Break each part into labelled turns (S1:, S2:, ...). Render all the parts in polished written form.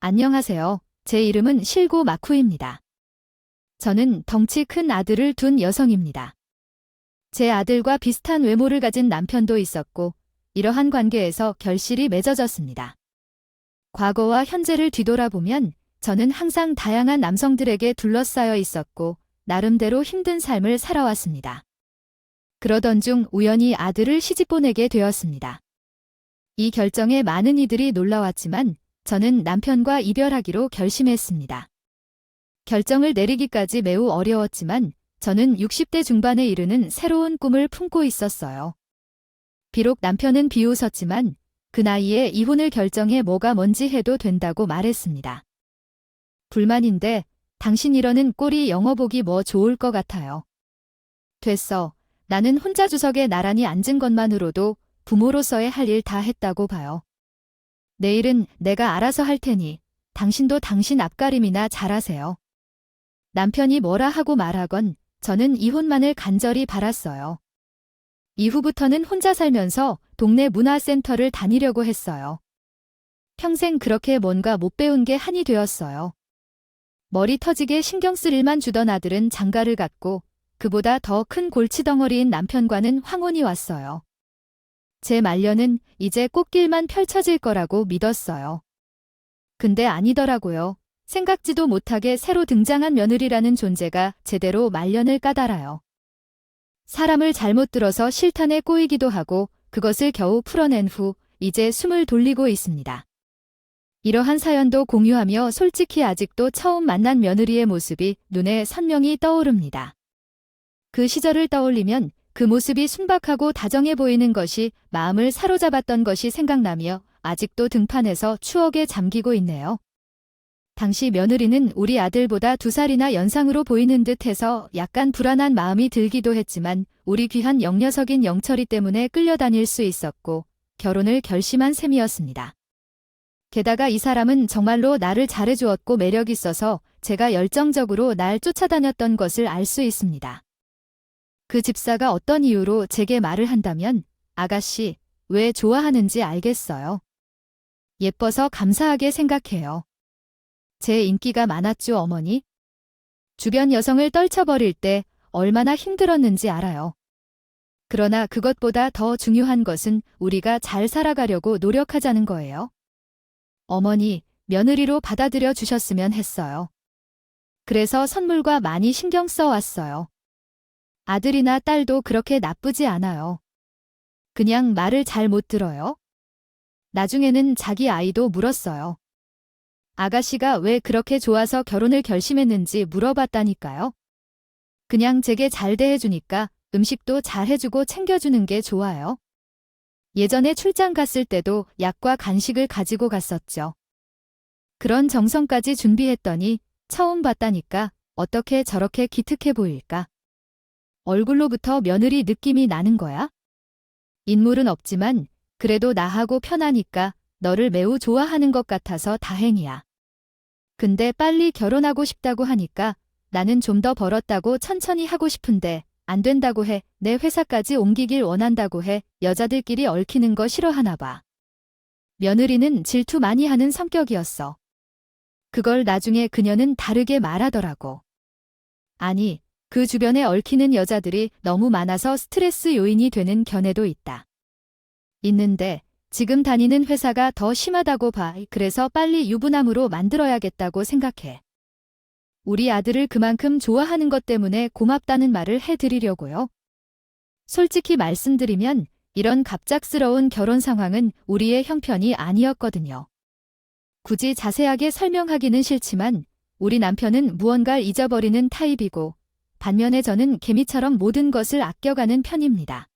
S1: 안녕하세요. 제 이름은 실고 마쿠입니다. 저는 덩치 큰 아들을 둔 여성입니다. 제 아들과 비슷한 외모를 가진 남편도 있었고, 이러한 관계에서 결실이 맺어졌습니다. 과거와 현재를 뒤돌아보면 저는 항상 다양한 남성들에게 둘러싸여 있었고, 나름대로 힘든 삶을 살아왔습니다. 그러던 중 우연히 아들을 시집 보내게 되었습니다. 이 결정에 많은 이들이 놀라웠지만, 저는 남편과 이별하기로 결심했습니다. 결정을 내리기까지 매우 어려웠지만 저는 60대 중반에 이르는 새로운 꿈을 품고 있었어요. 비록 남편은 비웃었지만 그 나이에 이혼을 결정해 뭐가 뭔지 해도 된다고 말했습니다. 불만인데 당신 이러는 꼴이 영어 보기 뭐 좋을 것 같아요. 됐어. 나는 혼자 주석에 나란히 앉은 것만으로도 부모로서의 할 일 다 했다고 봐요. 내일은 내가 알아서 할 테니 당신도 당신 앞가림이나 잘하세요. 남편이 뭐라 하고 말하건 저는 이혼만을 간절히 바랐어요. 이후부터는 혼자 살면서 동네 문화센터를 다니려고 했어요. 평생 그렇게 뭔가 못 배운 게 한이 되었어요. 머리 터지게 신경 쓸 일만 주던 아들은 장가를 갔고 그보다 더 큰 골치덩어리인 남편과는 황혼이 왔어요. 제 말년은 이제 꽃길만 펼쳐질 거라고 믿었어요. 근데 아니더라고요. 생각지도 못하게 새로 등장한 며느리라는 존재가 제대로 말년을 까달아요. 사람을 잘못 들어서 실탄에 꼬이기도 하고 그것을 겨우 풀어낸 후 이제 숨을 돌리고 있습니다. 이러한 사연도 공유하며 솔직히 아직도 처음 만난 며느리의 모습이 눈에 선명히 떠오릅니다. 그 시절을 떠올리면 그 모습이 순박하고 다정해 보이는 것이 마음을 사로잡았던 것이 생각나며 아직도 등판에서 추억에 잠기고 있네요. 당시 며느리는 우리 아들보다 2살이나 연상으로 보이는 듯해서 약간 불안한 마음이 들기도 했지만 우리 귀한 영녀석인 영철이 때문에 끌려다닐 수 있었고 결혼을 결심한 셈이었습니다. 게다가 이 사람은 정말로 나를 잘해주었고 매력 있어서 제가 열정적으로 날 쫓아다녔던 것을 알 수 있습니다. 그 집사가 어떤 이유로 제게 말을 한다면 아가씨, 왜 좋아하는지 알겠어요. 예뻐서 감사하게 생각해요. 제 인기가 많았죠, 어머니? 주변 여성을 떨쳐버릴 때 얼마나 힘들었는지 알아요. 그러나 그것보다 더 중요한 것은 우리가 잘 살아가려고 노력하자는 거예요. 어머니, 며느리로 받아들여 주셨으면 했어요. 그래서 선물과 많이 신경 써왔어요. 아들이나 딸도 그렇게 나쁘지 않아요. 그냥 말을 잘 못 들어요. 나중에는 자기 아이도 물었어요. 아가씨가 왜 그렇게 좋아서 결혼을 결심했는지 물어봤다니까요. 그냥 제게 잘 대해주니까 음식도 잘 해주고 챙겨주는 게 좋아요. 예전에 출장 갔을 때도 약과 간식을 가지고 갔었죠. 그런 정성까지 준비했더니 처음 봤다니까 어떻게 저렇게 기특해 보일까? 얼굴로부터 며느리 느낌이 나는 거야? 인물은 없지만 그래도 나하고 편하니까 너를 매우 좋아하는 것 같아서 다행이야. 근데 빨리 결혼하고 싶다고 하니까 나는 좀 더 벌었다고 천천히 하고 싶은데 안 된다고 해. 내 회사까지 옮기길 원한다고 해. 여자들끼리 얽히는 거 싫어하나 봐. 며느리는 질투 많이 하는 성격이었어. 그걸 나중에 그녀는 다르게 말하더라고. 아니, 그 주변에 얽히는 여자들이 너무 많아서 스트레스 요인이 되는 견해도 있다. 있는데 지금 다니는 회사가 더 심하다고 봐. 그래서 빨리 유부남으로 만들어야겠다고 생각해. 우리 아들을 그만큼 좋아하는 것 때문에 고맙다는 말을 해드리려고요. 솔직히 말씀드리면 이런 갑작스러운 결혼 상황은 우리의 형편이 아니었거든요. 굳이 자세하게 설명하기는 싫지만 우리 남편은 무언가를 잊어버리는 타입이고 반면에 저는 개미처럼 모든 것을 아껴가는 편입니다.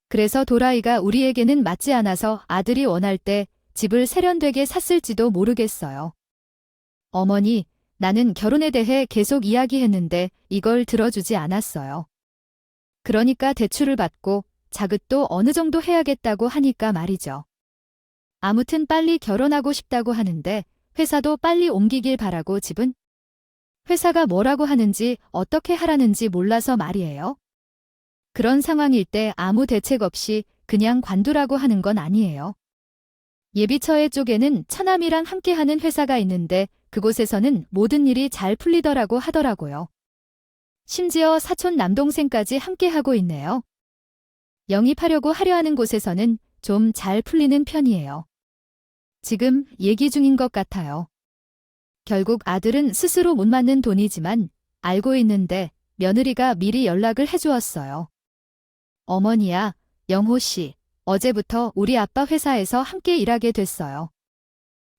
S1: 그래서 도라이가 우리에게는 맞지 않아서 아들이 원할 때 집을 세련되게 샀을지도 모르겠어요. 어머니, 나는 결혼에 대해 계속 이야기했는데 이걸 들어주지 않았어요. 그러니까 대출을 받고 자극도 어느 정도 해야겠다고 하니까 말이죠. 아무튼 빨리 결혼하고 싶다고 하는데 회사도 빨리 옮기길 바라고 집은? 회사가 뭐라고 하는지 어떻게 하라는지 몰라서 말이에요. 그런 상황일 때 아무 대책 없이 그냥 관두라고 하는 건 아니에요. 예비처회 쪽에는 처남이랑 함께하는 회사가 있는데 그곳에서는 모든 일이 잘 풀리더라고 하더라고요. 심지어 사촌 남동생까지 함께하고 있네요. 영입하려고 하려 하는 곳에서는 좀 잘 풀리는 편이에요. 지금 얘기 중인 것 같아요. 결국 아들은 스스로 못 맞는 돈이지만 알고 있는데 며느리가 미리 연락을 해주었어요. 어머니야, 영호 씨, 어제부터 우리 아빠 회사에서 함께 일하게 됐어요.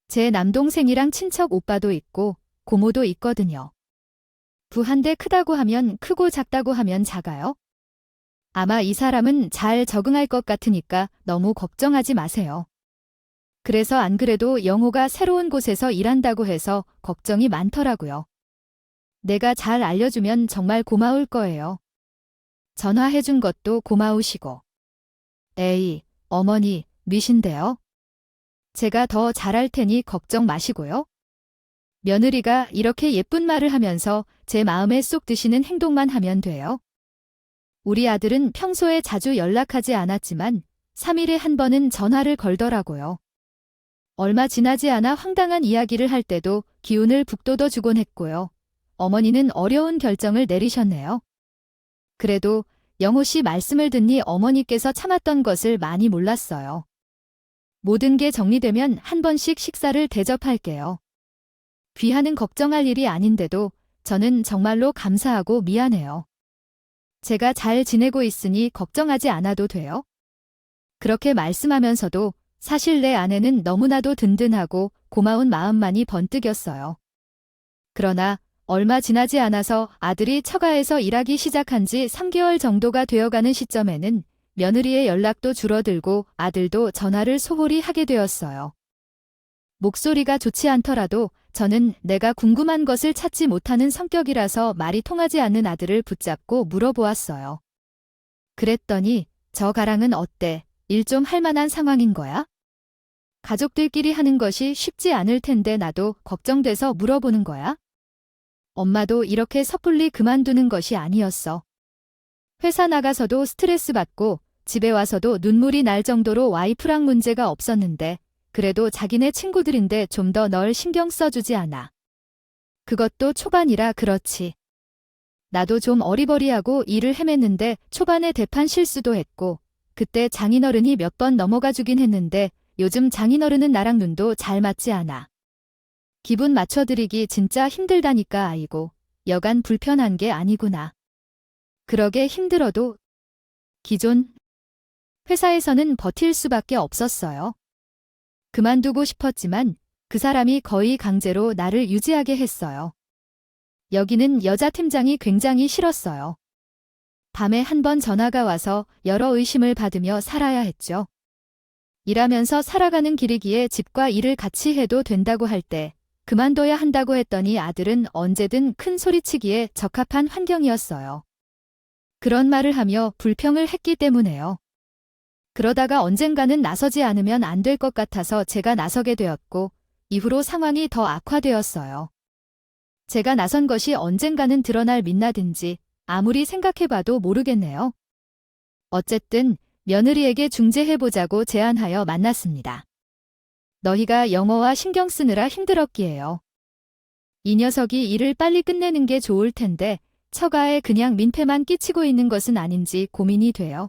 S1: 제 남동생이랑 친척 오빠도 있고 고모도 있거든요. 부한데 크다고 하면 크고 작다고 하면 작아요? 아마 이 사람은 잘 적응할 것 같으니까 너무 걱정하지 마세요. 그래서 안 그래도 영호가 새로운 곳에서 일한다고 해서 걱정이 많더라고요. 내가 잘 알려주면 정말 고마울 거예요. 전화해준 것도 고마우시고. 에이, 어머니, 미신데요. 제가 더 잘할 테니 걱정 마시고요. 며느리가 이렇게 예쁜 말을 하면서 제 마음에 쏙 드시는 행동만 하면 돼요. 우리 아들은 평소에 자주 연락하지 않았지만 3일에 한 번은 전화를 걸더라고요. 얼마 지나지 않아 황당한 이야기를 할 때도 기운을 북돋워 주곤 했고요. 어머니는 어려운 결정을 내리셨네요. 그래도 영호 씨 말씀을 듣니 어머니께서 참았던 것을 많이 몰랐어요. 모든 게 정리되면 한 번씩 식사를 대접할게요. 귀하는 걱정할 일이 아닌데도 저는 정말로 감사하고 미안해요. 제가 잘 지내고 있으니 걱정하지 않아도 돼요? 그렇게 말씀하면서도 사실 내 아내는 너무나도 든든하고 고마운 마음만이 번뜩였어요. 그러나 얼마 지나지 않아서 아들이 처가에서 일하기 시작한 지 3개월 정도가 되어가는 시점에는 며느리의 연락도 줄어들고 아들도 전화를 소홀히 하게 되었어요. 목소리가 좋지 않더라도 저는 내가 궁금한 것을 찾지 못하는 성격이라서 말이 통하지 않는 아들을 붙잡고 물어보았어요. 그랬더니 저 가랑은 어때? 일 좀 할 만한 상황인 거야? 가족들끼리 하는 것이 쉽지 않을 텐데 나도 걱정돼서 물어보는 거야? 엄마도 이렇게 섣불리 그만두는 것이 아니었어. 회사 나가서도 스트레스 받고 집에 와서도 눈물이 날 정도로 와이프랑 문제가 없었는데 그래도 자기네 친구들인데 좀 더 널 신경 써주지 않아. 그것도 초반이라 그렇지. 나도 좀 어리버리하고 일을 헤맸는데 초반에 대판 실수도 했고 그때 장인어른이 몇 번 넘어가 주긴 했는데 요즘 장인어른은 나랑 눈도 잘 맞지 않아. 기분 맞춰드리기 진짜 힘들다니까 아이고. 여간 불편한 게 아니구나. 그러게 힘들어도 기존 회사에서는 버틸 수밖에 없었어요. 그만두고 싶었지만 그 사람이 거의 강제로 나를 유지하게 했어요. 여기는 여자 팀장이 굉장히 싫었어요. 밤에 한 번 전화가 와서 여러 의심을 받으며 살아야 했죠. 일하면서 살아가는 길이기에 집과 일을 같이 해도 된다고 할 때 그만둬야 한다고 했더니 아들은 언제든 큰 소리치기에 적합한 환경이었어요. 그런 말을 하며 불평을 했기 때문에요. 그러다가 언젠가는 나서지 않으면 안 될 것 같아서 제가 나서게 되었고 이후로 상황이 더 악화되었어요. 제가 나선 것이 언젠가는 드러날 민낯인지 아무리 생각해봐도 모르겠네요. 어쨌든 며느리에게 중재해보자고 제안하여 만났습니다. 너희가 영어와 신경 쓰느라 힘들었기에요. 이 녀석이 일을 빨리 끝내는 게 좋을 텐데 처가에 그냥 민폐만 끼치고 있는 것은 아닌지 고민이 돼요.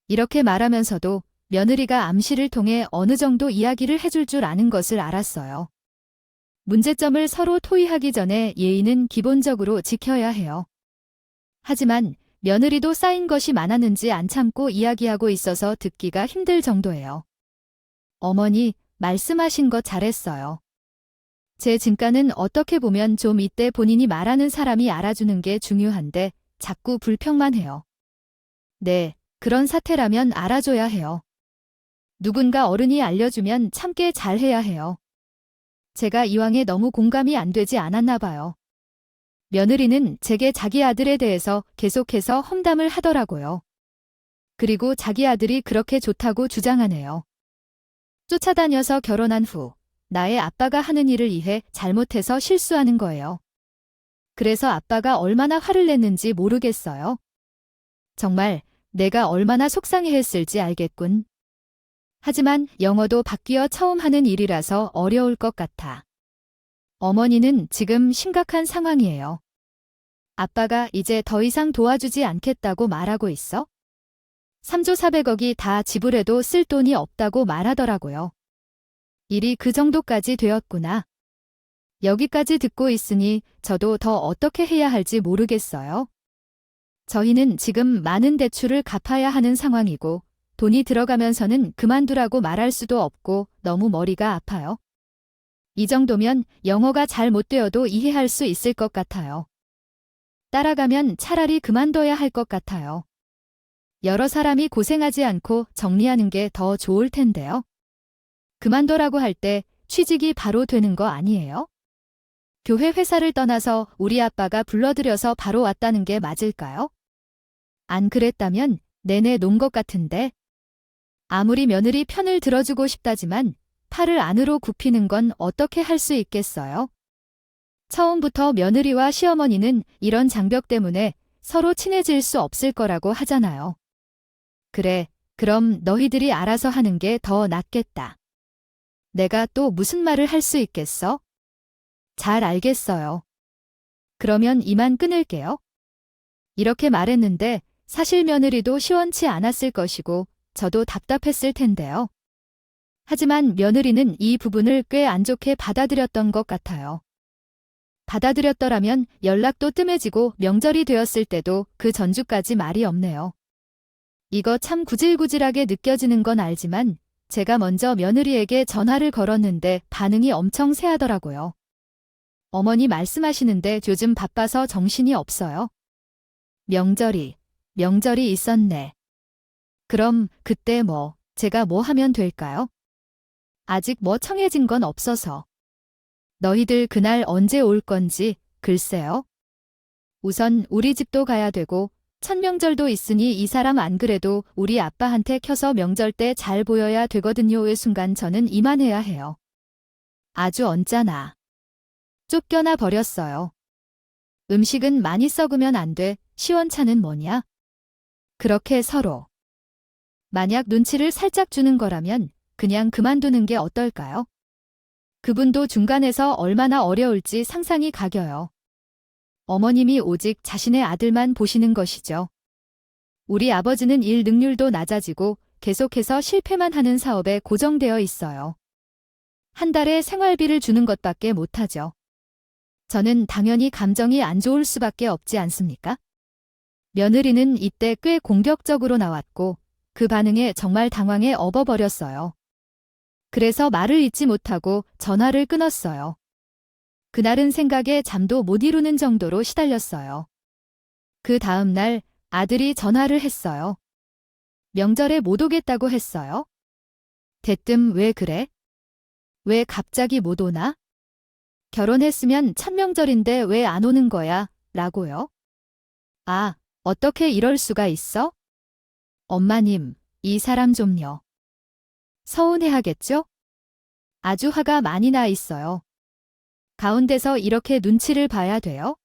S1: 이렇게 말하면서도 며느리가 암시를 통해 어느 정도 이야기를 해줄 줄 아는 것을 알았어요. 문제점을 서로 토의하기 전에 예의는 기본적으로 지켜야 해요. 하지만 며느리도 쌓인 것이 많았는지 안 참고 이야기하고 있어서 듣기가 힘들 정도예요. 어머니, 말씀하신 거 잘했어요. 제 진가는 어떻게 보면 좀 이때 본인이 말하는 사람이 알아주는 게 중요한데 자꾸 불평만 해요. 네, 그런 사태라면 알아줘야 해요. 누군가 어른이 알려주면 참게 잘해야 해요. 제가 이왕에 너무 공감이 안 되지 않았나 봐요. 며느리는 제게 자기 아들에 대해서 계속해서 험담을 하더라고요. 그리고 자기 아들이 그렇게 좋다고 주장하네요. 쫓아다녀서 결혼한 후 나의 아빠가 하는 일을 이해 잘못해서 실수하는 거예요. 그래서 아빠가 얼마나 화를 냈는지 모르겠어요. 정말 내가 얼마나 속상해했을지 알겠군. 하지만 영어도 바뀌어 처음 하는 일이라서 어려울 것 같아. 어머니는 지금 심각한 상황이에요. 아빠가 이제 더 이상 도와주지 않겠다고 말하고 있어? 3조 400억이 다 지불해도 쓸 돈이 없다고 말하더라고요. 일이 그 정도까지 되었구나. 여기까지 듣고 있으니 저도 더 어떻게 해야 할지 모르겠어요. 저희는 지금 많은 대출을 갚아야 하는 상황이고 돈이 들어가면서는 그만두라고 말할 수도 없고 너무 머리가 아파요. 이 정도면 영어가 잘 못 되어도 이해할 수 있을 것 같아요. 따라가면 차라리 그만둬야 할 것 같아요. 여러 사람이 고생하지 않고 정리하는 게 더 좋을 텐데요. 그만둬라고 할 때 취직이 바로 되는 거 아니에요? 교회 회사를 떠나서 우리 아빠가 불러들여서 바로 왔다는 게 맞을까요? 안 그랬다면 내내 논 것 같은데. 아무리 며느리 편을 들어주고 싶다지만 팔을 안으로 굽히는 건 어떻게 할 수 있겠어요? 처음부터 며느리와 시어머니는 이런 장벽 때문에 서로 친해질 수 없을 거라고 하잖아요. 그래, 그럼 너희들이 알아서 하는 게 더 낫겠다. 내가 또 무슨 말을 할 수 있겠어? 잘 알겠어요. 그러면 이만 끊을게요. 이렇게 말했는데 사실 며느리도 시원치 않았을 것이고 저도 답답했을 텐데요. 하지만 며느리는 이 부분을 꽤 안 좋게 받아들였던 것 같아요. 받아들였더라면 연락도 뜸해지고 명절이 되었을 때도 그 전주까지 말이 없네요. 이거 참 구질구질하게 느껴지는 건 알지만 제가 먼저 며느리에게 전화를 걸었는데 반응이 엄청 세하더라고요. 어머니 말씀하시는데 요즘 바빠서 정신이 없어요. 명절이 있었네. 그럼 그때 제가 뭐 하면 될까요? 아직 뭐 청해진 건 없어서. 너희들 그날 언제 올 건지 글쎄요. 우선 우리 집도 가야 되고 첫 명절도 있으니 이 사람 안 그래도 우리 아빠한테 켜서 명절 때 잘 보여야 되거든요의 순간 저는 이만해야 해요. 아주 언짢아. 쫓겨나 버렸어요. 음식은 많이 썩으면 안 돼. 시원찮은 뭐냐? 그렇게 서로. 만약 눈치를 살짝 주는 거라면 그냥 그만두는 게 어떨까요? 그분도 중간에서 얼마나 어려울지 상상이 가겨요. 어머님이 오직 자신의 아들만 보시는 것이죠. 우리 아버지는 일 능률도 낮아지고 계속해서 실패만 하는 사업에 고정되어 있어요. 한 달에 생활비를 주는 것밖에 못하죠. 저는 당연히 감정이 안 좋을 수밖에 없지 않습니까? 며느리는 이때 꽤 공격적으로 나왔고 그 반응에 정말 당황해 얼어버렸어요. 그래서 말을 잇지 못하고 전화를 끊었어요. 그날은 생각에 잠도 못 이루는 정도로 시달렸어요. 그 다음 날 아들이 전화를 했어요. 명절에 못 오겠다고 했어요. 대뜸 왜 그래? 왜 갑자기 못 오나? 결혼했으면 첫 명절인데 왜 안 오는 거야? 라고요. 아, 어떻게 이럴 수가 있어? 엄마님, 이 사람 좀요. 서운해하겠죠? 아주 화가 많이 나 있어요. 가운데서 이렇게 눈치를 봐야 돼요?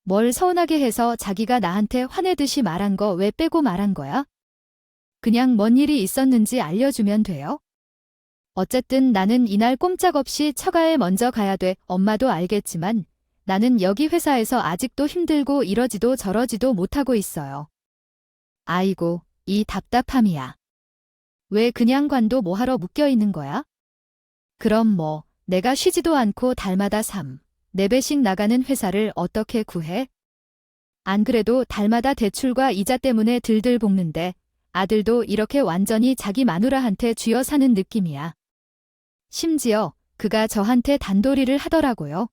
S1: 뭘 서운하게 해서 자기가 나한테 화내듯이 말한 거 왜 빼고 말한 거야? 그냥 뭔 일이 있었는지 알려주면 돼요? 어쨌든 나는 이날 꼼짝없이 처가에 먼저 가야 돼. 엄마도 알겠지만 나는 여기 회사에서 아직도 힘들고 이러지도 저러지도 못하고 있어요. 아이고, 이 답답함이야. 왜 그냥 관도 뭐하러 묶여 있는 거야? 그럼 내가 쉬지도 않고 달마다 4배씩 나가는 회사를 어떻게 구해? 안 그래도 달마다 대출과 이자 때문에 들들 볶는데 아들도 이렇게 완전히 자기 마누라한테 쥐어 사는 느낌이야. 심지어 그가 저한테 단도리를 하더라고요.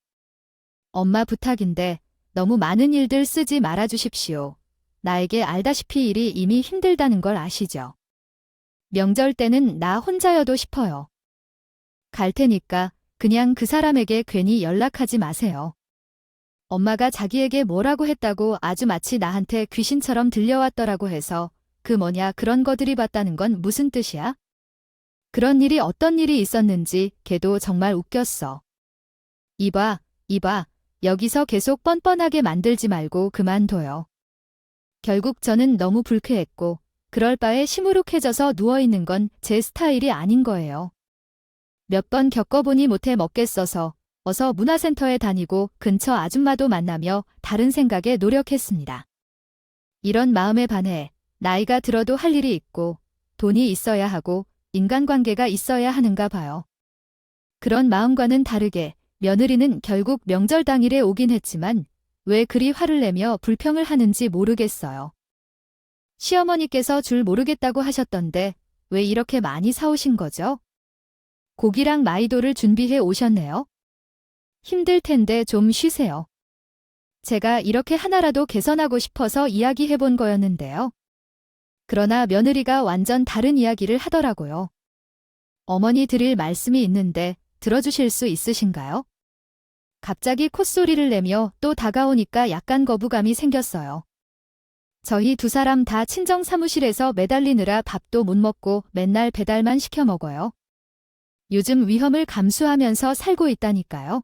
S1: 엄마 부탁인데 너무 많은 일들 쓰지 말아주십시오. 나에게 알다시피 일이 이미 힘들다는 걸 아시죠? 명절 때는 나 혼자여도 싶어요. 갈 테니까 그냥 그 사람에게 괜히 연락하지 마세요. 엄마가 자기에게 뭐라고 했다고 아주 마치 나한테 귀신처럼 들려왔더라고 해서 그런 거 들이봤다는 건 무슨 뜻이야? 그런 일이 어떤 일이 있었는지 걔도 정말 웃겼어. 이봐. 여기서 계속 뻔뻔하게 만들지 말고 그만둬요. 결국 저는 너무 불쾌했고 그럴 바에 시무룩해져서 누워있는 건 제 스타일이 아닌 거예요. 몇 번 겪어보니 못해 먹겠어서 어서 문화센터에 다니고 근처 아줌마도 만나며 다른 생각에 노력했습니다. 이런 마음에 반해 나이가 들어도 할 일이 있고 돈이 있어야 하고 인간관계가 있어야 하는가 봐요. 그런 마음과는 다르게 며느리는 결국 명절 당일에 오긴 했지만 왜 그리 화를 내며 불평을 하는지 모르겠어요. 시어머니께서 줄 모르겠다고 하셨던데 왜 이렇게 많이 사오신 거죠? 고기랑 마이도를 준비해 오셨네요. 힘들 텐데 좀 쉬세요. 제가 이렇게 하나라도 개선하고 싶어서 이야기해 본 거였는데요. 그러나 며느리가 완전 다른 이야기를 하더라고요. 어머니 드릴 말씀이 있는데 들어주실 수 있으신가요? 갑자기 콧소리를 내며 또 다가오니까 약간 거부감이 생겼어요. 저희 두 사람 다 친정 사무실에서 매달리느라 밥도 못 먹고 맨날 배달만 시켜 먹어요. 요즘 위험을 감수하면서 살고 있다니까요.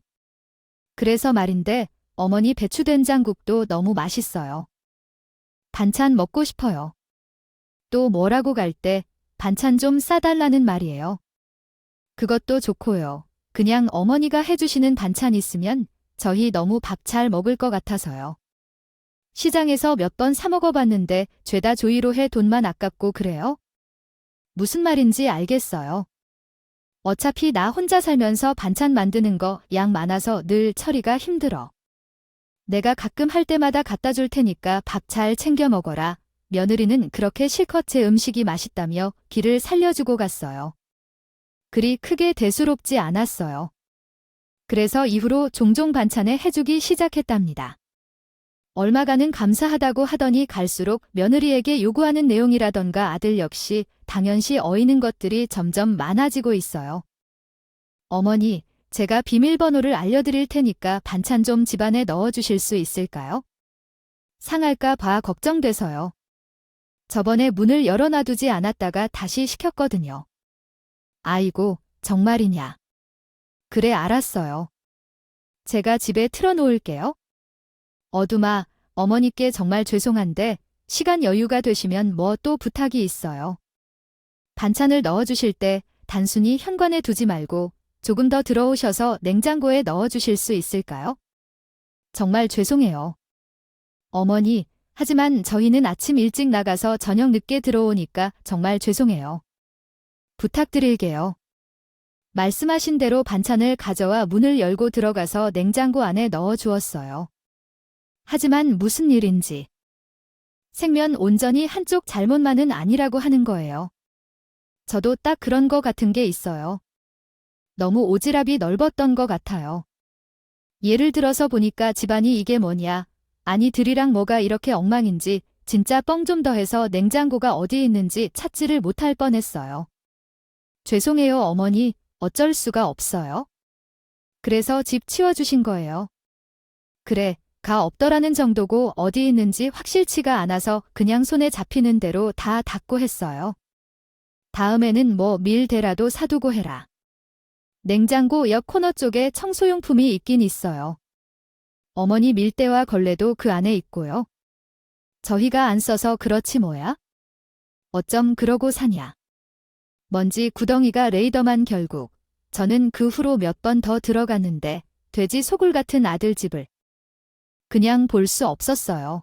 S1: 그래서 말인데 어머니 배추된장국도 너무 맛있어요. 반찬 먹고 싶어요. 또 뭐라고 갈 때 반찬 좀 싸달라는 말이에요. 그것도 좋고요. 그냥 어머니가 해주시는 반찬 있으면 저희 너무 밥 잘 먹을 것 같아서요. 시장에서 몇 번 사 먹어봤는데 죄다 조이로 해 돈만 아깝고 그래요? 무슨 말인지 알겠어요. 어차피 나 혼자 살면서 반찬 만드는 거 양 많아서 늘 처리가 힘들어. 내가 가끔 할 때마다 갖다 줄 테니까 밥 잘 챙겨 먹어라. 며느리는 그렇게 실컷 제 음식이 맛있다며 기를 살려주고 갔어요. 그리 크게 대수롭지 않았어요. 그래서 이후로 종종 반찬에 해주기 시작했답니다. 얼마가는 감사하다고 하더니 갈수록 며느리에게 요구하는 내용이라던가 아들 역시 당연시 어이는 것들이 점점 많아지고 있어요. 어머니, 제가 비밀번호를 알려드릴 테니까 반찬 좀 집안에 넣어주실 수 있을까요? 상할까 봐 걱정돼서요. 저번에 문을 열어놔두지 않았다가 다시 시켰거든요. 아이고, 정말이냐. 그래, 알았어요. 제가 집에 틀어놓을게요. 어둠아, 어머니께 정말 죄송한데 시간 여유가 되시면 뭐 또 부탁이 있어요. 반찬을 넣어주실 때 단순히 현관에 두지 말고 조금 더 들어오셔서 냉장고에 넣어주실 수 있을까요? 정말 죄송해요. 어머니, 하지만 저희는 아침 일찍 나가서 저녁 늦게 들어오니까 정말 죄송해요. 부탁드릴게요. 말씀하신 대로 반찬을 가져와 문을 열고 들어가서 냉장고 안에 넣어 주었어요. 하지만 무슨 일인지. 생면 온전히 한쪽 잘못만은 아니라고 하는 거예요. 저도 딱 그런 거 같은 게 있어요. 너무 오지랖이 넓었던 것 같아요. 예를 들어서 보니까 집안이 이게 뭐냐, 아니 들이랑 뭐가 이렇게 엉망인지 진짜 뻥 좀 더해서 냉장고가 어디 있는지 찾지를 못할 뻔했어요. 죄송해요 어머니, 어쩔 수가 없어요. 그래서 집 치워주신 거예요. 그래, 가 없더라는 정도고 어디 있는지 확실치가 않아서 그냥 손에 잡히는 대로 다 닦고 했어요. 다음에는 뭐 밀대라도 사두고 해라. 냉장고 옆 코너 쪽에 청소용품이 있긴 있어요. 어머니 밀대와 걸레도 그 안에 있고요. 저희가 안 써서 그렇지 뭐야? 어쩜 그러고 사냐. 먼지 구덩이가 레이더만 결국. 저는 그 후로 몇 번 더 들어갔는데 돼지 소굴 같은 아들 집을 그냥 볼 수 없었어요.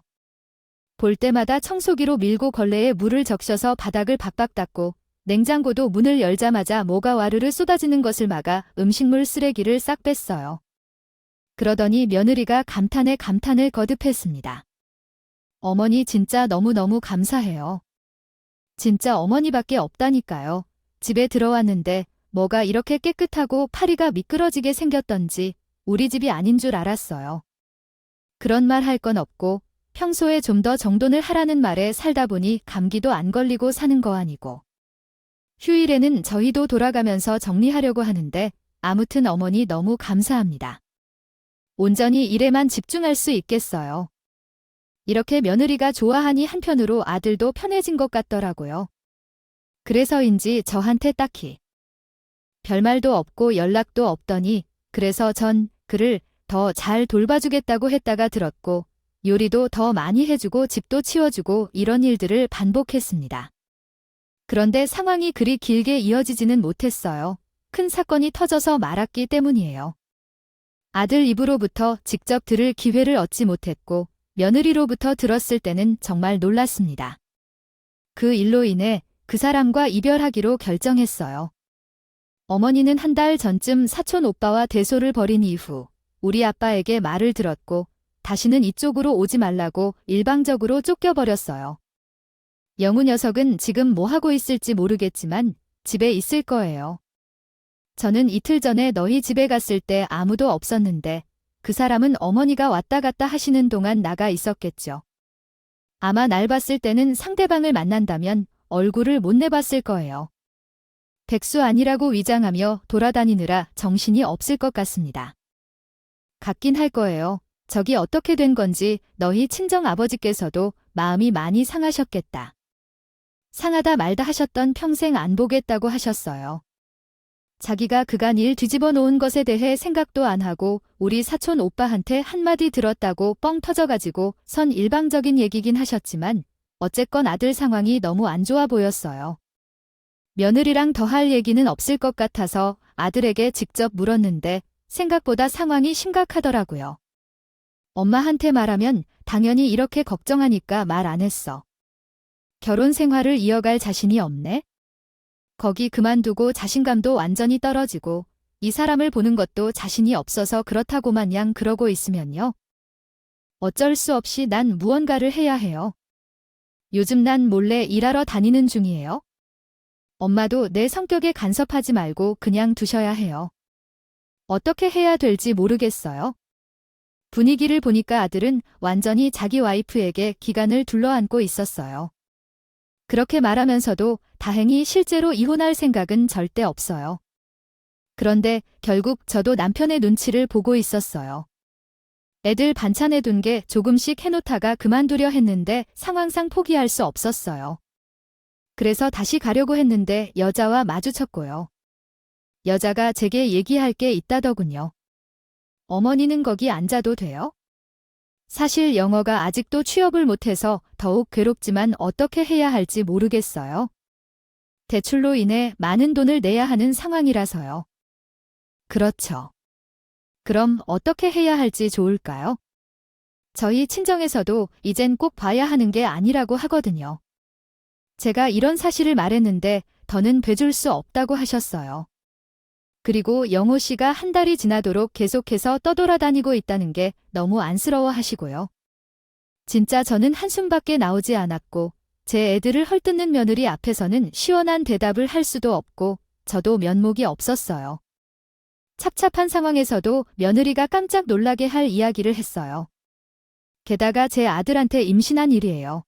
S1: 볼 때마다 청소기로 밀고 걸레에 물을 적셔서 바닥을 박박 닦고 냉장고도 문을 열자마자 뭐가 와르르 쏟아지는 것을 막아 음식물 쓰레기를 싹 뺐어요. 그러더니 며느리가 감탄에 감탄을 거듭했습니다. 어머니 진짜 너무너무 감사해요. 진짜 어머니밖에 없다니까요. 집에 들어왔는데 뭐가 이렇게 깨끗하고 파리가 미끄러지게 생겼던지 우리 집이 아닌 줄 알았어요. 그런 말 할 건 없고 평소에 좀 더 정돈을 하라는 말에 살다 보니 감기도 안 걸리고 사는 거 아니고. 휴일에는 저희도 돌아가면서 정리하려고 하는데 아무튼 어머니 너무 감사합니다. 온전히 일에만 집중할 수 있겠어요. 이렇게 며느리가 좋아하니 한편으로 아들도 편해진 것 같더라고요. 그래서인지 저한테 딱히 별말도 없고 연락도 없더니 그래서 전 그를 더 잘 돌봐주겠다고 했다가 들었고 요리도 더 많이 해주고 집도 치워주고 이런 일들을 반복했습니다. 그런데 상황이 그리 길게 이어지지는 못했어요. 큰 사건이 터져서 말았기 때문이에요. 아들 입으로부터 직접 들을 기회를 얻지 못했고 며느리로부터 들었을 때는 정말 놀랐습니다. 그 일로 인해 그 사람과 이별하기로 결정했어요. 어머니는 한 달 전쯤 사촌 오빠와 대소를 벌인 이후 우리 아빠에게 말을 들었고 다시는 이쪽으로 오지 말라고 일방적으로 쫓겨버렸어요. 영우 녀석은 지금 뭐 하고 있을지 모르겠지만 집에 있을 거예요. 저는 이틀 전에 너희 집에 갔을 때 아무도 없었는데 그 사람은 어머니가 왔다 갔다 하시는 동안 나가 있었겠죠. 아마 날 봤을 때는 상대방을 만난다면 얼굴을 못 내봤을 거예요. 백수 아니라고 위장하며 돌아다니느라 정신이 없을 것 같습니다. 같긴 할 거예요. 저기 어떻게 된 건지 너희 친정 아버지께서도 마음이 많이 상하셨겠다. 상하다 말다 하셨던 평생 안 보겠다고 하셨어요. 자기가 그간 일 뒤집어 놓은 것에 대해 생각도 안 하고 우리 사촌 오빠한테 한마디 들었다고 뻥 터져가지고 선 일방적인 얘기긴 하셨지만 어쨌건 아들 상황이 너무 안 좋아 보였어요. 며느리랑 더 할 얘기는 없을 것 같아서 아들에게 직접 물었는데 생각보다 상황이 심각하더라고요. 엄마한테 말하면 당연히 이렇게 걱정하니까 말 안 했어. 결혼 생활을 이어갈 자신이 없네? 거기 그만두고 자신감도 완전히 떨어지고 이 사람을 보는 것도 자신이 없어서 그렇다고 마냥 그러고 있으면요. 어쩔 수 없이 난 무언가를 해야 해요. 요즘 난 몰래 일하러 다니는 중이에요. 엄마도 내 성격에 간섭하지 말고 그냥 두셔야 해요. 어떻게 해야 될지 모르겠어요. 분위기를 보니까 아들은 완전히 자기 와이프에게 기간을 둘러안고 있었어요. 그렇게 말하면서도 다행히 실제로 이혼할 생각은 절대 없어요. 그런데 결국 저도 남편의 눈치를 보고 있었어요. 애들 반찬에 둔 게 조금씩 해놓다가 그만두려 했는데 상황상 포기할 수 없었어요. 그래서 다시 가려고 했는데 여자와 마주쳤고요. 여자가 제게 얘기할 게 있다더군요. 어머니는 거기 앉아도 돼요? 사실 영어가 아직도 취업을 못해서 더욱 괴롭지만 어떻게 해야 할지 모르겠어요. 대출로 인해 많은 돈을 내야 하는 상황이라서요. 그렇죠. 그럼 어떻게 해야 할지 좋을까요? 저희 친정에서도 이젠 꼭 봐야 하는 게 아니라고 하거든요. 제가 이런 사실을 말했는데 더는 봐줄 수 없다고 하셨어요. 그리고 영호 씨가 한 달이 지나도록 계속해서 떠돌아다니고 있다는 게 너무 안쓰러워 하시고요. 진짜 저는 한숨밖에 나오지 않았고 제 애들을 헐뜯는 며느리 앞에서는 시원한 대답을 할 수도 없고 저도 면목이 없었어요. 찹찹한 상황에서도 며느리가 깜짝 놀라게 할 이야기를 했어요. 게다가 제 아들한테 임신한 일이에요.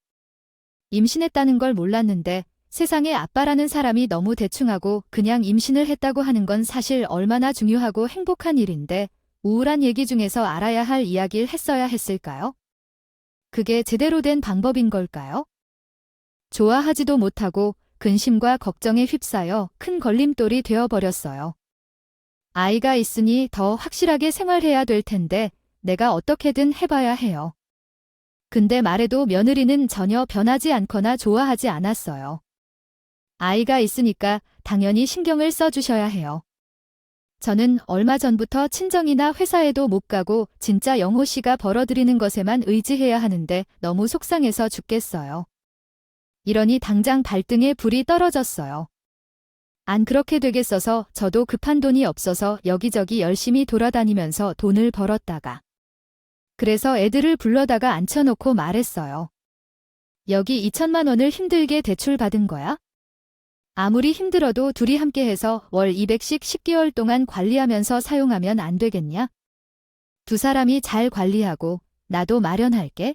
S1: 임신했다는 걸 몰랐는데 세상에 아빠라는 사람이 너무 대충하고 그냥 임신을 했다고 하는 건 사실 얼마나 중요하고 행복한 일인데 우울한 얘기 중에서 알아야 할 이야기를 했어야 했을까요? 그게 제대로 된 방법인 걸까요? 좋아하지도 못하고 근심과 걱정에 휩싸여 큰 걸림돌이 되어버렸어요. 아이가 있으니 더 확실하게 생활해야 될 텐데 내가 어떻게든 해봐야 해요. 근데 말해도 며느리는 전혀 변하지 않거나 좋아하지 않았어요. 아이가 있으니까 당연히 신경을 써주셔야 해요. 저는 얼마 전부터 친정이나 회사에도 못 가고 진짜 영호 씨가 벌어들이는 것에만 의지해야 하는데 너무 속상해서 죽겠어요. 이러니 당장 발등에 불이 떨어졌어요. 안 그렇게 되겠어서 저도 급한 돈이 없어서 여기저기 열심히 돌아다니면서 돈을 벌었다가 그래서 애들을 불러다가 앉혀놓고 말했어요. 여기 2천만 원을 힘들게 대출 받은 거야? 아무리 힘들어도 둘이 함께해서 월 200씩 10개월 동안 관리하면서 사용하면 안 되겠냐? 두 사람이 잘 관리하고 나도 마련할게.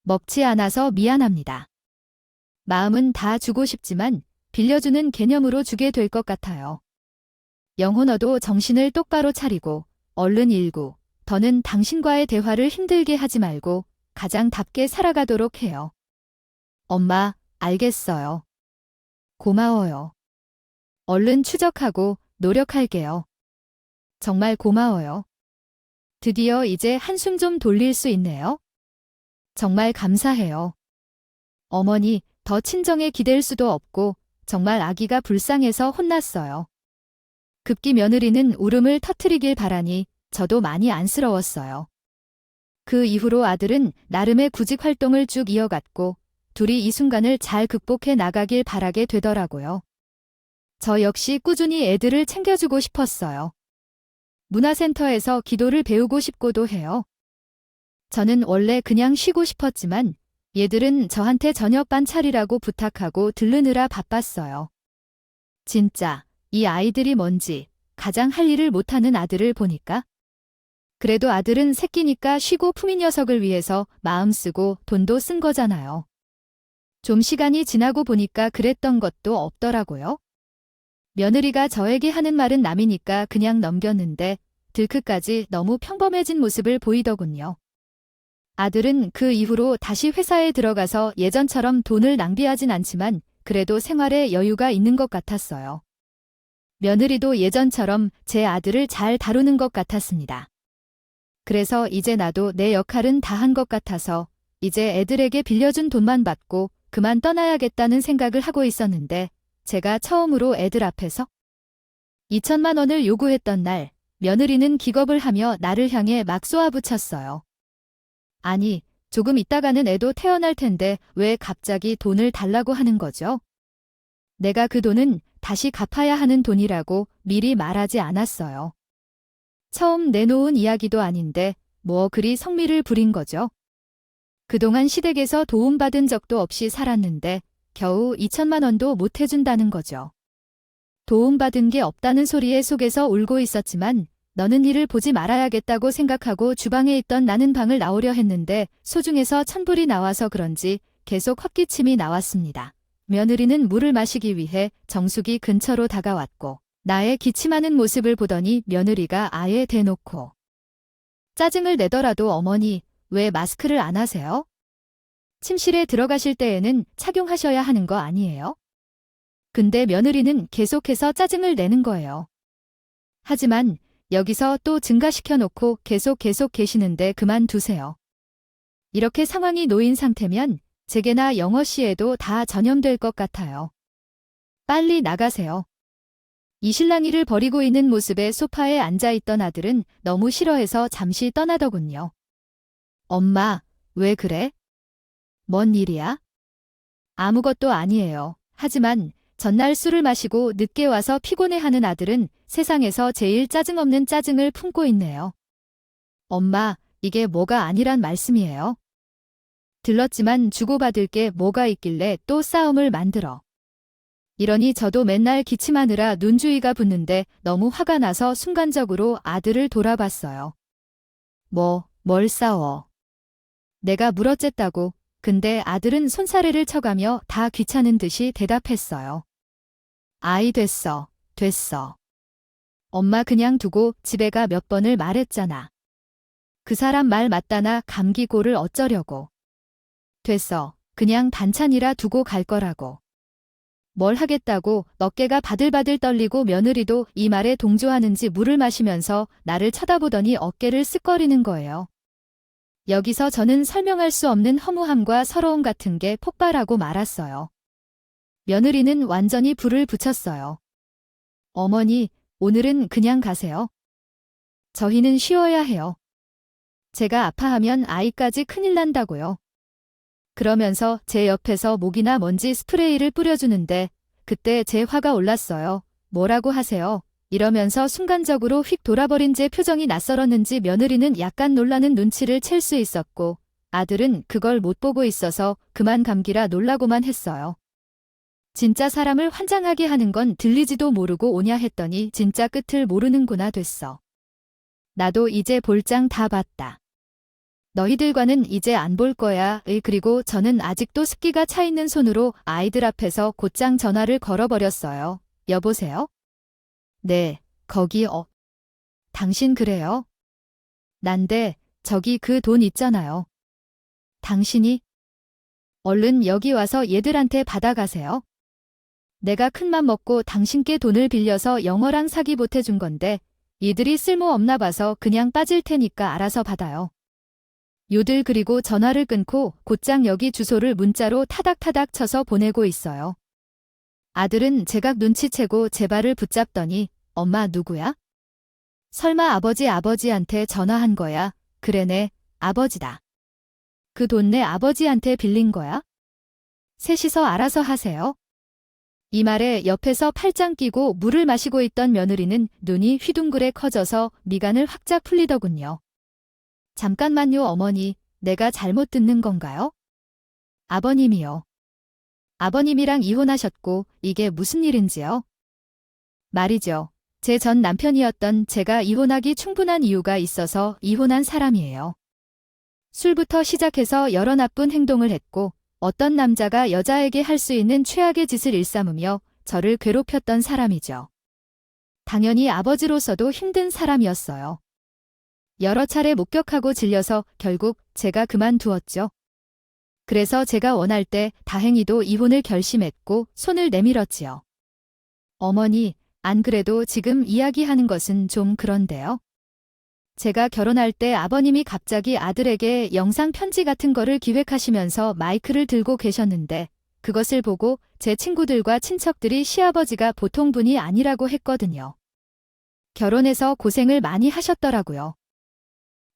S1: 먹지 않아서 미안합니다. 마음은 다 주고 싶지만 빌려주는 개념으로 주게 될 것 같아요. 영호 너도 정신을 똑바로 차리고 얼른 일구. 더는 당신과의 대화를 힘들게 하지 말고 가장 답게 살아가도록 해요. 엄마, 알겠어요. 고마워요. 얼른 추적하고 노력할게요. 정말 고마워요. 드디어 이제 한숨 좀 돌릴 수 있네요. 정말 감사해요. 어머니, 더 친정에 기댈 수도 없고 정말 아기가 불쌍해서 혼났어요. 급기 며느리는 울음을 터뜨리길 바라니 저도 많이 안쓰러웠어요. 그 이후로 아들은 나름의 구직 활동을 쭉 이어갔고 둘이 이 순간을 잘 극복해 나가길 바라게 되더라고요. 저 역시 꾸준히 애들을 챙겨주고 싶었어요. 문화센터에서 기도를 배우고 싶고도 해요. 저는 원래 그냥 쉬고 싶었지만 얘들은 저한테 저녁반 차리라고 부탁하고 들르느라 바빴어요. 진짜 이 아이들이 뭔지 가장 할 일을 못하는 아들을 보니까 그래도 아들은 새끼니까 쉬고 품인 녀석을 위해서 마음 쓰고 돈도 쓴 거잖아요. 좀 시간이 지나고 보니까 그랬던 것도 없더라고요. 며느리가 저에게 하는 말은 남이니까 그냥 넘겼는데 들크까지 너무 평범해진 모습을 보이더군요. 아들은 그 이후로 다시 회사에 들어가서 예전처럼 돈을 낭비하진 않지만 그래도 생활에 여유가 있는 것 같았어요. 며느리도 예전처럼 제 아들을 잘 다루는 것 같았습니다. 그래서 이제 나도 내 역할은 다 한 것 같아서 이제 애들에게 빌려준 돈만 받고 그만 떠나야겠다는 생각을 하고 있었는데 제가 처음으로 애들 앞에서 2천만 원을 요구했던 날 며느리는 기겁을 하며 나를 향해 막 쏘아붙였어요. 아니, 조금 있다가는 애도 태어날 텐데 왜 갑자기 돈을 달라고 하는 거죠? 내가 그 돈은 다시 갚아야 하는 돈이라고 미리 말하지 않았어요. 처음 내놓은 이야기도 아닌데 뭐 그리 성미를 부린 거죠. 그동안 시댁에서 도움받은 적도 없이 살았는데 겨우 2천만 원도 못 해준다는 거죠. 도움받은 게 없다는 소리에 속에서 울고 있었지만 너는 이를 보지 말아야겠다고 생각하고 주방에 있던 나는 방을 나오려 했는데 소중에서 찬불이 나와서 그런지 계속 헛기침이 나왔습니다. 며느리는 물을 마시기 위해 정수기 근처로 다가왔고 나의 기침하는 모습을 보더니 며느리가 아예 대놓고 짜증을 내더라도 어머니 왜 마스크를 안 하세요? 침실에 들어가실 때에는 착용하셔야 하는 거 아니에요? 근데 며느리는 계속해서 짜증을 내는 거예요. 하지만 여기서 또 증가시켜 놓고 계속 계시는데 그만두세요. 이렇게 상황이 놓인 상태면 제게나 영어 씨에도 다 전염될 것 같아요. 빨리 나가세요. 이 실랑이를 벌이고 있는 모습에 소파에 앉아있던 아들은 너무 싫어해서 잠시 떠나더군요. 엄마, 왜 그래? 뭔 일이야? 아무것도 아니에요. 하지만 전날 술을 마시고 늦게 와서 피곤해하는 아들은 세상에서 제일 짜증 없는 짜증을 품고 있네요. 엄마, 이게 뭐가 아니란 말씀이에요? 들렀지만 주고받을 게 뭐가 있길래 또 싸움을 만들어. 이러니 저도 맨날 기침하느라 눈주위가 붓는데 너무 화가 나서 순간적으로 아들을 돌아봤어요. 뭘 싸워? 내가 물어쨌다고. 근데 아들은 손사래를 쳐가며 다 귀찮은 듯이 대답했어요. 아이 됐어. 엄마 그냥 두고 집에 가 몇 번을 말했잖아. 그 사람 말 맞다나 감기고를 어쩌려고. 됐어. 그냥 반찬이라 두고 갈 거라고. 뭘 하겠다고. 어깨가 바들바들 떨리고 며느리도 이 말에 동조하는지 물을 마시면서 나를 쳐다보더니 어깨를 쓱거리는 거예요. 여기서 저는 설명할 수 없는 허무함과 서러움 같은 게 폭발하고 말았어요. 며느리는 완전히 불을 붙였어요. 어머니, 오늘은 그냥 가세요. 저희는 쉬어야 해요. 제가 아파하면 아이까지 큰일 난다고요. 그러면서 제 옆에서 목이나 먼지 스프레이를 뿌려주는데 그때 제 화가 올랐어요. 뭐라고 하세요? 이러면서 순간적으로 휙 돌아버린 제 표정이 낯설었는지 며느리는 약간 놀라는 눈치를 챌 수 있었고 아들은 그걸 못 보고 있어서 그만 감기라 놀라고만 했어요. 진짜 사람을 환장하게 하는 건 들리지도 모르고 오냐 했더니 진짜 끝을 모르는구나 됐어. 나도 이제 볼장 다 봤다. 너희들과는 이제 안 볼 거야. 그리고 저는 아직도 습기가 차 있는 손으로 아이들 앞에서 곧장 전화를 걸어버렸어요. 여보세요? 네, 거기 당신 그래요? 난데 저기 그 돈 있잖아요. 당신이? 얼른 여기 와서 얘들한테 받아가세요. 내가 큰맘 먹고 당신께 돈을 빌려서 영어랑 사기 보태준 건데 이들이 쓸모없나 봐서 그냥 빠질 테니까 알아서 받아요. 요들 그리고 전화를 끊고 곧장 여기 주소를 문자로 타닥타닥 쳐서 보내고 있어요. 아들은 제각 눈치채고 제 발을 붙잡더니 엄마 누구야? 설마 아버지한테 전화한 거야? 그래네, 아버지다. 그 돈 내 아버지한테 빌린 거야? 셋이서 알아서 하세요. 이 말에 옆에서 팔짱 끼고 물을 마시고 있던 며느리는 눈이 휘둥그레 커져서 미간을 확짝 풀리더군요. 잠깐만요 어머니, 내가 잘못 듣는 건가요? 아버님이요. 아버님이랑 이혼하셨고 이게 무슨 일인지요? 말이죠. 제 전 남편이었던 제가 이혼하기 충분한 이유가 있어서 이혼한 사람이에요. 술부터 시작해서 여러 나쁜 행동을 했고 어떤 남자가 여자에게 할 수 있는 최악의 짓을 일삼으며 저를 괴롭혔던 사람이죠. 당연히 아버지로서도 힘든 사람이었어요. 여러 차례 목격하고 질려서 결국 제가 그만두었죠. 그래서 제가 원할 때 다행히도 이혼을 결심했고 손을 내밀었지요. 어머니, 안 그래도 지금 이야기하는 것은 좀 그런데요. 제가 결혼할 때 아버님이 갑자기 아들에게 영상 편지 같은 거를 기획하시면서 마이크를 들고 계셨는데 그것을 보고 제 친구들과 친척들이 시아버지가 보통 분이 아니라고 했거든요. 결혼해서 고생을 많이 하셨더라고요.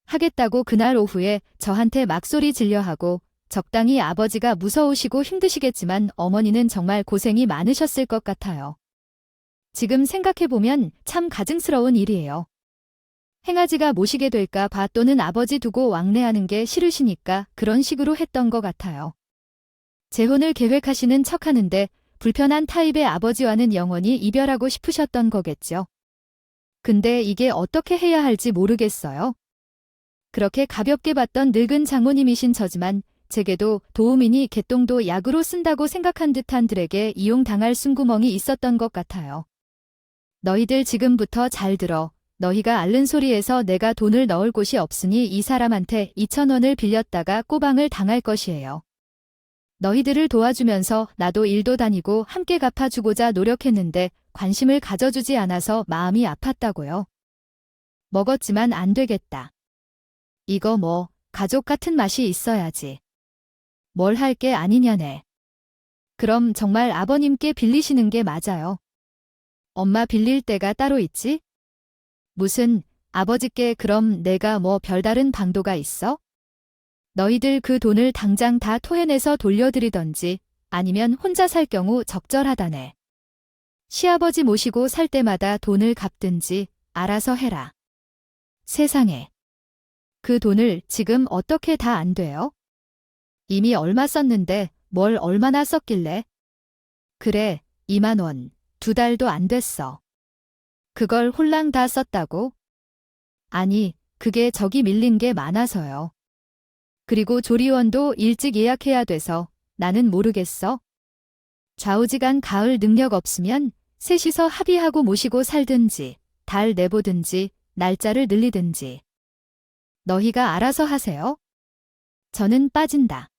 S1: 하겠다고 그날 오후에 저한테 막소리 질려 하고 적당히 아버지가 무서우시고 힘드시겠지만 어머니는 정말 고생이 많으셨을 것 같아요. 지금 생각해보면 참 가증스러운 일이에요. 행아지가 모시게 될까 봐 또는 아버지 두고 왕래하는 게 싫으시니까 그런 식으로 했던 것 같아요. 재혼을 계획하시는 척하는데 불편한 타입의 아버지와는 영원히 이별하고 싶으셨던 거겠죠. 근데 이게 어떻게 해야 할지 모르겠어요. 그렇게 가볍게 봤던 늙은 장모님이신 저지만 제게도 도우미니 개똥도 약으로 쓴다고 생각한 듯한 들에게 이용당할 숨구멍이 있었던 것 같아요. 너희들 지금부터 잘 들어. 너희가 앓는 소리에서 내가 돈을 넣을 곳이 없으니 이 사람한테 2,000원을 빌렸다가 꼬방을 당할 것이에요. 너희들을 도와주면서 나도 일도 다니고 함께 갚아주고자 노력했는데 관심을 가져주지 않아서 마음이 아팠다고요. 먹었지만 안 되겠다. 이거 뭐 가족 같은 맛이 있어야지. 뭘 할 게 아니냐네. 그럼 정말 아버님께 빌리시는 게 맞아요. 엄마 빌릴 때가 따로 있지? 무슨 아버지께 그럼 내가 뭐 별다른 방도가 있어? 너희들 그 돈을 당장 다 토해내서 돌려드리던지 아니면 혼자 살 경우 적절하다네. 시아버지 모시고 살 때마다 돈을 갚든지 알아서 해라. 세상에. 그 돈을 지금 어떻게 다 안 돼요? 이미 얼마 썼는데 뭘 얼마나 썼길래? 그래, 2만 원. 2달도 안 됐어. 그걸 홀랑 다 썼다고? 아니, 그게 저기 밀린 게 많아서요. 그리고 조리원도 일찍 예약해야 돼서 나는 모르겠어. 좌우지간 가을 능력 없으면 셋이서 합의하고 모시고 살든지 달 내보든지 날짜를 늘리든지. 너희가 알아서 하세요. 저는 빠진다.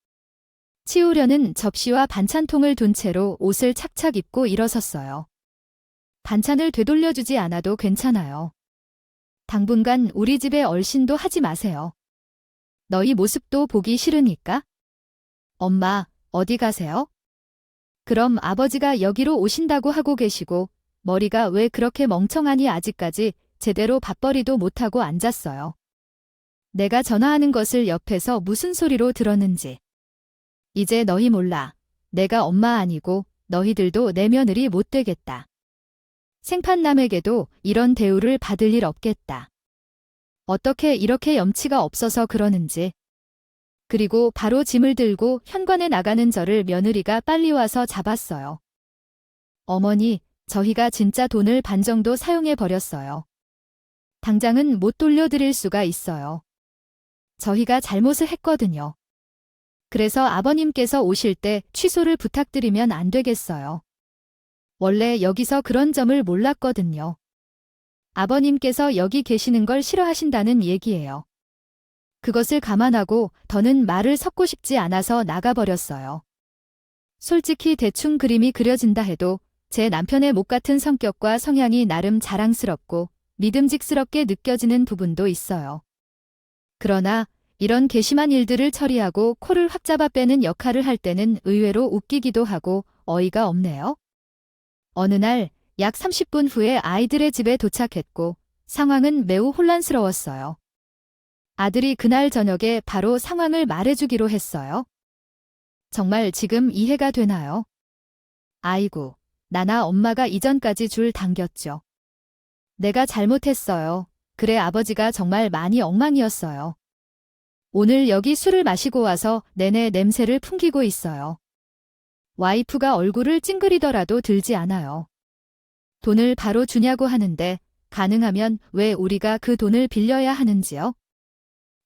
S1: 치우려는 접시와 반찬통을 둔 채로 옷을 착착 입고 일어섰어요. 반찬을 되돌려주지 않아도 괜찮아요. 당분간 우리 집에 얼씬도 하지 마세요. 너희 모습도 보기 싫으니까. 엄마, 어디 가세요? 그럼 아버지가 여기로 오신다고 하고 계시고 머리가 왜 그렇게 멍청하니 아직까지 제대로 밥벌이도 못하고 앉았어요. 내가 전화하는 것을 옆에서 무슨 소리로 들었는지. 이제 너희 몰라. 내가 엄마 아니고 너희들도 내 며느리 못 되겠다. 생판남에게도 이런 대우를 받을 일 없겠다. 어떻게 이렇게 염치가 없어서 그러는지. 그리고 바로 짐을 들고 현관에 나가는 저를 며느리가 빨리 와서 잡았어요. 어머니, 저희가 진짜 돈을 반 정도 사용해 버렸어요. 당장은 못 돌려드릴 수가 있어요. 저희가 잘못을 했거든요. 그래서 아버님께서 오실 때 취소를 부탁드리면 안 되겠어요. 원래 여기서 그런 점을 몰랐거든요. 아버님께서 여기 계시는 걸 싫어하신다는 얘기예요. 그것을 감안하고 더는 말을 섞고 싶지 않아서 나가버렸어요. 솔직히 대충 그림이 그려진다 해도 제 남편의 목 같은 성격과 성향이 나름 자랑스럽고 믿음직스럽게 느껴지는 부분도 있어요. 그러나 이런 괘씸한 일들을 처리하고 코를 확 잡아 빼는 역할을 할 때는 의외로 웃기기도 하고 어이가 없네요. 어느 날 약 30분 후에 아이들의 집에 도착했고 상황은 매우 혼란스러웠어요. 아들이 그날 저녁에 바로 상황을 말해주기로 했어요. 정말 지금 이해가 되나요? 아이고, 나나 엄마가 이전까지 줄 당겼죠. 내가 잘못했어요. 그래 아버지가 정말 많이 엉망이었어요. 오늘 여기 술을 마시고 와서 내내 냄새를 풍기고 있어요. 와이프가 얼굴을 찡그리더라도 들지 않아요. 돈을 바로 주냐고 하는데 가능하면 왜 우리가 그 돈을 빌려야 하는지요?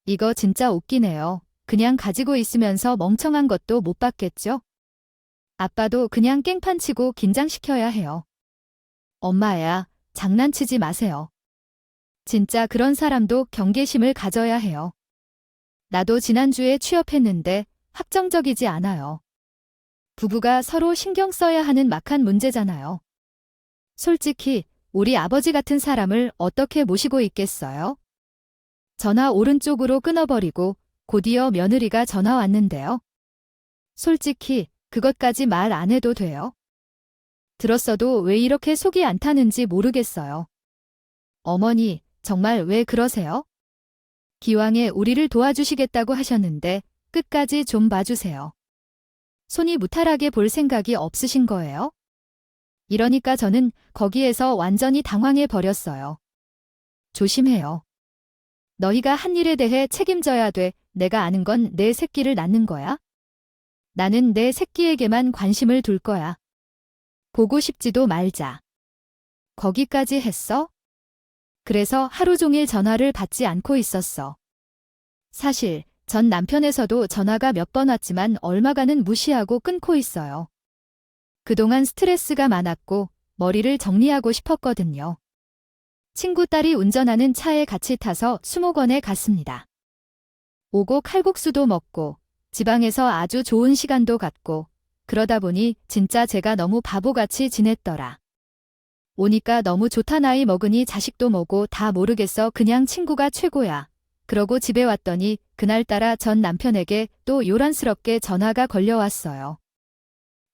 S1: 이거 진짜 웃기네요. 그냥 가지고 있으면서 멍청한 것도 못 받겠죠? 아빠도 그냥 깽판 치고 긴장시켜야 해요. 엄마야, 장난치지 마세요. 진짜 그런 사람도 경계심을 가져야 해요. 나도 지난주에 취업했는데 확정적이지 않아요. 부부가 서로 신경 써야 하는 막한 문제잖아요. 솔직히 우리 아버지 같은 사람을 어떻게 모시고 있겠어요? 전화 오른쪽으로 끊어버리고 곧이어 며느리가 전화 왔는데요. 솔직히 그것까지 말 안 해도 돼요. 들었어도 왜 이렇게 속이 안 타는지 모르겠어요. 어머니, 정말 왜 그러세요? 기왕에 우리를 도와주시겠다고 하셨는데 끝까지 좀 봐주세요. 손이 무탈하게 볼 생각이 없으신 거예요? 이러니까 저는 거기에서 완전히 당황해 버렸어요. 조심해요. 너희가 한 일에 대해 책임져야 돼. 내가 아는 건 내 새끼를 낳는 거야. 나는 내 새끼에게만 관심을 둘 거야. 보고 싶지도 말자. 거기까지 했어? 그래서 하루 종일 전화를 받지 않고 있었어. 사실 전 남편에서도 전화가 몇 번 왔지만 얼마간은 무시하고 끊고 있어요. 그동안 스트레스가 많았고 머리를 정리하고 싶었거든요. 친구 딸이 운전하는 차에 같이 타서 수목원에 갔습니다. 오고 칼국수도 먹고 지방에서 아주 좋은 시간도 갖고 그러다 보니 진짜 제가 너무 바보같이 지냈더라. 오니까 너무 좋다 나이 먹으니 자식도 뭐고 다 모르겠어 그냥 친구가 최고야. 그러고 집에 왔더니 그날따라 전 남편에게 또 요란스럽게 전화가 걸려왔어요.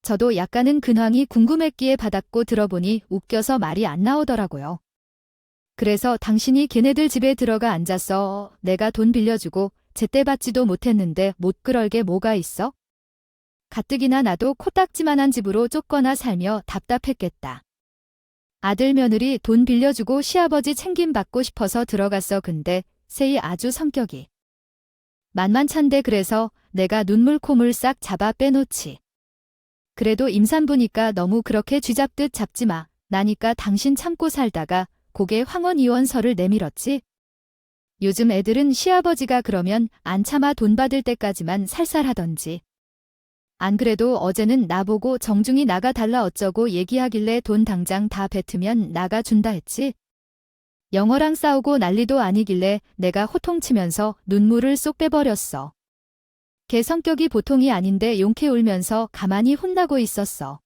S1: 저도 약간은 근황이 궁금했기에 받았고 들어보니 웃겨서 말이 안 나오더라고요. 그래서 당신이 걔네들 집에 들어가 앉았어. 내가 돈 빌려주고 제때 받지도 못했는데 못 그럴 게 뭐가 있어? 가뜩이나 나도 코딱지만한 집으로 쫓거나 살며 답답했겠다. 아들 며느리 돈 빌려주고 시아버지 챙김 받고 싶어서 들어갔어. 근데 세이 아주 성격이 만만찬데 그래서 내가 눈물 콧물 싹 잡아 빼놓지. 그래도 임산부니까 너무 그렇게 쥐잡듯 잡지 마. 나니까 당신 참고 살다가 고개 황혼이원서를 내밀었지. 요즘 애들은 시아버지가 그러면 안 참아 돈 받을 때까지만 살살하던지. 안 그래도 어제는 나보고 정중히 나가 달라 어쩌고 얘기하길래 돈 당장 다 뱉으면 나가준다 했지. 영어랑 싸우고 난리도 아니길래 내가 호통치면서 눈물을 쏙 빼버렸어. 걔 성격이 보통이 아닌데 용케 울면서 가만히 혼나고 있었어.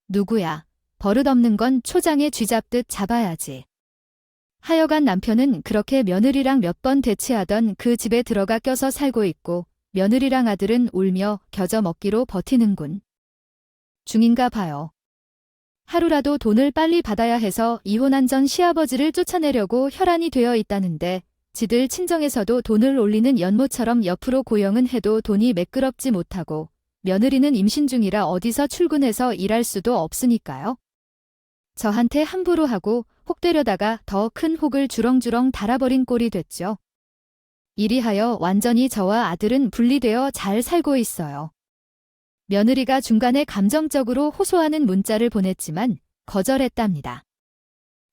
S1: 누구야? 버릇없는 건 초장에 쥐잡듯 잡아야지. 하여간 남편은 그렇게 며느리랑 몇 번 대치하던 그 집에 들어가 껴서 살고 있고 며느리랑 아들은 울며 겨저 먹기로 버티는군. 중인가 봐요. 하루라도 돈을 빨리 받아야 해서 이혼한 전 시아버지를 쫓아내려고 혈안이 되어 있다는데 지들 친정에서도 돈을 올리는 연모처럼 옆으로 고용은 해도 돈이 매끄럽지 못하고 며느리는 임신 중이라 어디서 출근해서 일할 수도 없으니까요. 저한테 함부로 하고 혹되려다가 더 큰 혹을 주렁주렁 달아버린 꼴이 됐죠. 이리하여 완전히 저와 아들은 분리되어 잘 살고 있어요. 며느리가 중간에 감정적으로 호소하는 문자를 보냈지만 거절했답니다.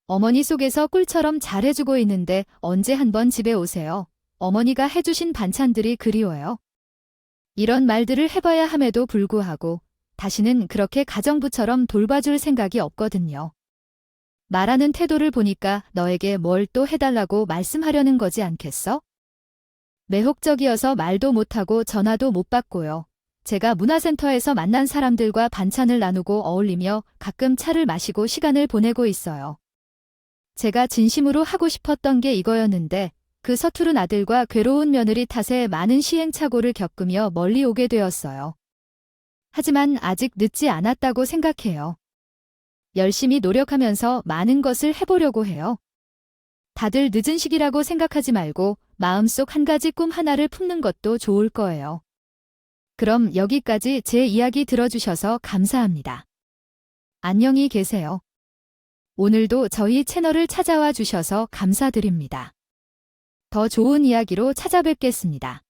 S1: 어머니 속에서 꿀처럼 잘해주고 있는데 언제 한번 집에 오세요. 어머니가 해주신 반찬들이 그리워요. 이런 말들을 해봐야 함에도 불구하고 다시는 그렇게 가정부처럼 돌봐줄 생각이 없거든요. 말하는 태도를 보니까 너에게 뭘 또 해달라고 말씀하려는 거지 않겠어? 매혹적이어서 말도 못하고 전화도 못 받고요. 제가 문화센터에서 만난 사람들과 반찬을 나누고 어울리며 가끔 차를 마시고 시간을 보내고 있어요. 제가 진심으로 하고 싶었던 게 이거였는데 그 서투른 아들과 괴로운 며느리 탓에 많은 시행착오를 겪으며 멀리 오게 되었어요. 하지만 아직 늦지 않았다고 생각해요. 열심히 노력하면서 많은 것을 해보려고 해요. 다들 늦은 시기라고 생각하지 말고 마음속 한 가지 꿈 하나를 품는 것도 좋을 거예요. 그럼 여기까지 제 이야기 들어주셔서 감사합니다. 안녕히 계세요. 오늘도 저희 채널을 찾아와 주셔서 감사드립니다. 더 좋은 이야기로 찾아뵙겠습니다.